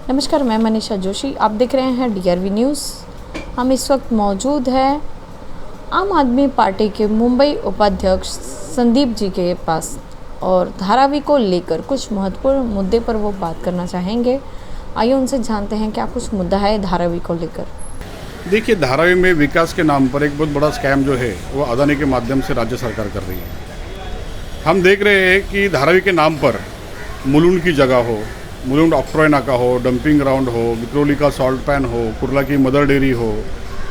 नमस्कार, मैं मनीषा जोशी। आप देख रहे हैं DRV न्यूज़। हम इस वक्त मौजूद हैं आम आदमी पार्टी के मुंबई उपाध्यक्ष संदीप जी के पास और धारावी को लेकर कुछ महत्वपूर्ण मुद्दे पर वो बात करना चाहेंगे। आइए उनसे जानते हैं क्या कुछ मुद्दा है धारावी को लेकर। देखिए, धारावी में विकास के नाम पर एक बहुत बड़ा स्कैम जो है वो अदानी के माध्यम से राज्य सरकार कर रही है। हम देख रहे हैं कि धारावी के नाम पर मुलुंड की जगह हो, मुलुंड ऑक्ट्रॉय नाका हो, डंपिंग ग्राउंड हो, विक्रोली का सॉल्ट पैन हो, कुर्ला की मदर डेयरी हो,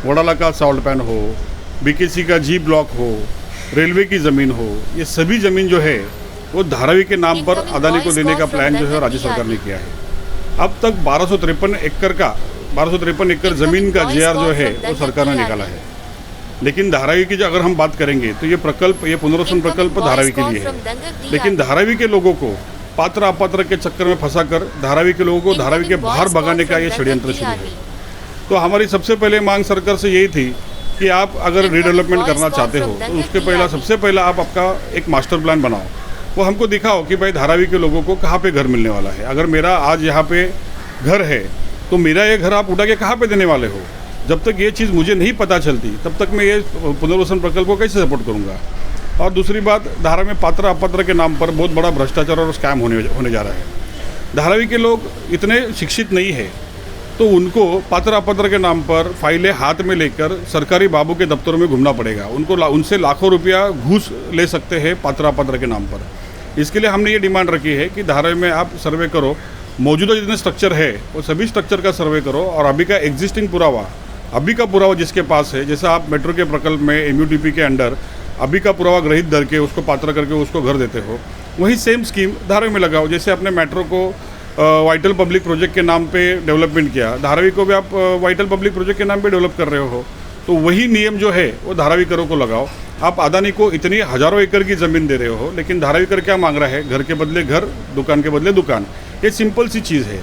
वडाला का सॉल्ट पैन हो, BKC का जी ब्लॉक हो, रेलवे की ज़मीन हो, ये सभी ज़मीन जो है वो धारावी के नाम पर अदानी को देने का प्लान जो है राज्य सरकार ने किया है। अब तक 1253 एकड़ ज़मीन का JR जो है वो सरकार ने निकाला है। लेकिन धारावी की अगर हम बात करेंगे तो ये पुनर्वसन प्रकल्प धारावी के लिए है। लेकिन धारावी के लोगों को पात्र अपात्र के चक्कर में फंसाकर धारावी के लोगों को धारावी के बाहर भगाने का ये षड्यंत्र शुरू है। तो हमारी सबसे पहले मांग सरकार से यही थी कि आप अगर रीडेवलपमेंट करना चाहते हो तो उसके सबसे पहला आप आपका एक मास्टर प्लान बनाओ, वो हमको दिखाओ कि भाई धारावी के लोगों को कहाँ पे घर मिलने वाला है। अगर मेरा आज यहाँ पे घर है तो मेरा ये घर आप उठा के कहाँ पे देने वाले हो। जब तक ये चीज़ मुझे नहीं पता चलती तब तक मैं ये पुनर्वसन प्रकल्प को कैसे सपोर्ट करूँगा। और दूसरी बात, धारा में पात्र अपात्र के नाम पर बहुत बड़ा भ्रष्टाचार और स्कैम होने जा रहा है। धारावी के लोग इतने शिक्षित नहीं है तो उनको पात्र अपात्र के नाम पर फाइलें हाथ में लेकर सरकारी बाबू के दफ्तरों में घूमना पड़ेगा। उनसे लाखों रुपया घूस ले सकते हैं पात्र अपात्र के नाम पर। इसके लिए हमने ये डिमांड रखी है कि धारावी में आप सर्वे करो, मौजूदा जितने स्ट्रक्चर है वो सभी स्ट्रक्चर का सर्वे करो और अभी का एग्जिस्टिंग अभी का पुरावा जिसके पास है, जैसा आप मेट्रो के प्रकल्प में MUTP के अंडर अभी का पुरावा ग्रहित करके उसको पात्र करके उसको घर देते हो, वही सेम स्कीम धारावी में लगाओ। जैसे आपने मेट्रो को वाइटल पब्लिक प्रोजेक्ट के नाम पे डेवलपमेंट किया, धारावी को भी आप वाइटल पब्लिक प्रोजेक्ट के नाम पे डेवलप कर रहे हो, तो वही नियम जो है वो धारावी करों को लगाओ। आप अदानी को इतनी हज़ारों एकड़ की ज़मीन दे रहे हो, लेकिन धारावी कर क्या मांग रहा है? घर के बदले घर, दुकान के बदले दुकान। ये सिंपल सी चीज़ है।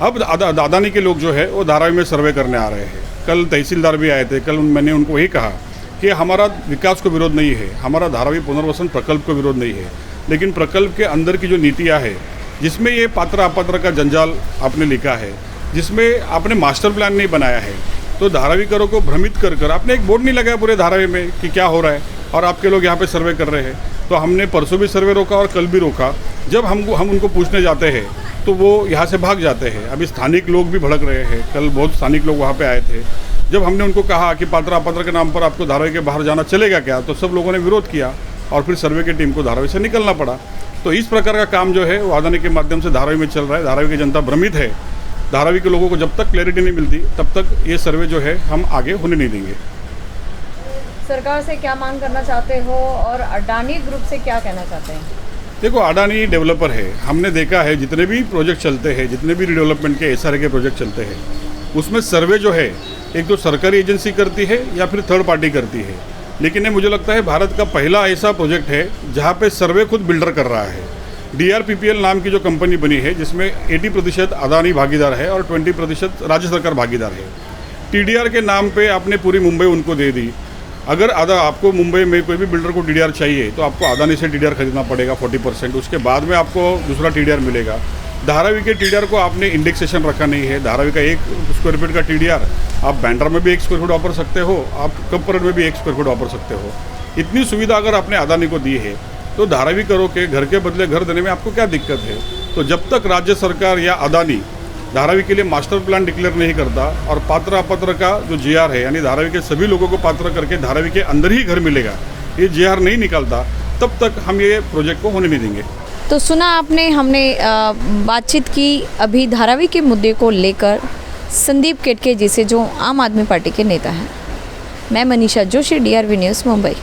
अब अदानी के लोग जो है वो धारावी में सर्वे करने आ रहे हैं। कल तहसीलदार भी आए थे। कल मैंने उनको वही कहा कि हमारा विकास को विरोध नहीं है, हमारा धारावी पुनर्वसन प्रकल्प को विरोध नहीं है, लेकिन प्रकल्प के अंदर की जो नीतियाँ है, जिसमें ये पात्र अपात्र का जंजाल आपने लिखा है, जिसमें आपने मास्टर प्लान नहीं बनाया है, तो धारावी करों को भ्रमित कर आपने एक बोर्ड नहीं लगाया पूरे धारावी में कि क्या हो रहा है और आपके लोग यहाँ पे सर्वे कर रहे हैं। तो हमने परसों भी सर्वे रोका और कल भी रोका। जब हम उनको पूछने जाते हैं तो वो यहाँ से भाग जाते हैं। अभी स्थानिक लोग भी भड़क रहे हैं। कल बहुत स्थानिक लोग वहाँ पे आए थे। जब हमने उनको कहा कि पात्र अपात्र के नाम पर आपको धारावी के बाहर जाना चलेगा क्या, तो सब लोगों ने विरोध किया और फिर सर्वे की टीम को धारावी से निकलना पड़ा। तो इस प्रकार का काम जो है वो अदानी के माध्यम से धारावी में चल रहा है। धारावी की जनता भ्रमित है। धारावी के लोगों को जब तक क्लैरिटी नहीं मिलती तब तक ये सर्वे जो है हम आगे होने नहीं देंगे। सरकार से क्या मांग करना चाहते हो और अडानी ग्रुप से क्या कहना चाहते हैं? देखो, अडानी डेवलपर है। हमने देखा है जितने भी प्रोजेक्ट चलते हैं, जितने भी रिडेवलपमेंट के SRA के प्रोजेक्ट चलते हैं, उसमें सर्वे जो है एक तो सरकारी एजेंसी करती है या फिर थर्ड पार्टी करती है। लेकिन ये मुझे लगता है भारत का पहला ऐसा प्रोजेक्ट है जहाँ पे सर्वे खुद बिल्डर कर रहा है। DRPPL नाम की जो कंपनी बनी है जिसमें 80% अदानी भागीदार है और 20% राज्य सरकार भागीदार है। TDR के नाम पे आपने पूरी मुंबई उनको दे दी। अगर आपको मुंबई में कोई भी बिल्डर को DDR चाहिए तो आपको अदानी से DDR खरीदना पड़ेगा 40%, उसके बाद में आपको दूसरा TDR मिलेगा। धारावी के TDR को आपने इंडेक्सेशन रखा नहीं है। धारावी का 1 स्क्वायर फीट का TDR आप बैंड्रा में भी 1 स्क्वायर फीट वापर सकते हो, आप कपरट में भी 1 स्क्वायर फीट वापर सकते हो। इतनी सुविधा अगर आपने अदानी को दी है तो धारावी करो के घर के बदले घर देने में आपको क्या दिक्कत है? तो जब तक राज्य सरकार या अदानी धारावी के लिए मास्टर प्लान डिक्लेयर नहीं करता और पात्र अपात्र का जो JR है, यानी धारावी के सभी लोगों को पात्र करके धारावी के अंदर ही घर मिलेगा, ये JR नहीं निकलता, तब तक हम ये प्रोजेक्ट को होने नहीं देंगे। तो सुना आपने, हमने बातचीत की अभी धारावी के मुद्दे को लेकर संदीप केटके जी से, जो आम आदमी पार्टी के नेता हैं। मैं मनीषा जोशी, DRV न्यूज़, मुंबई।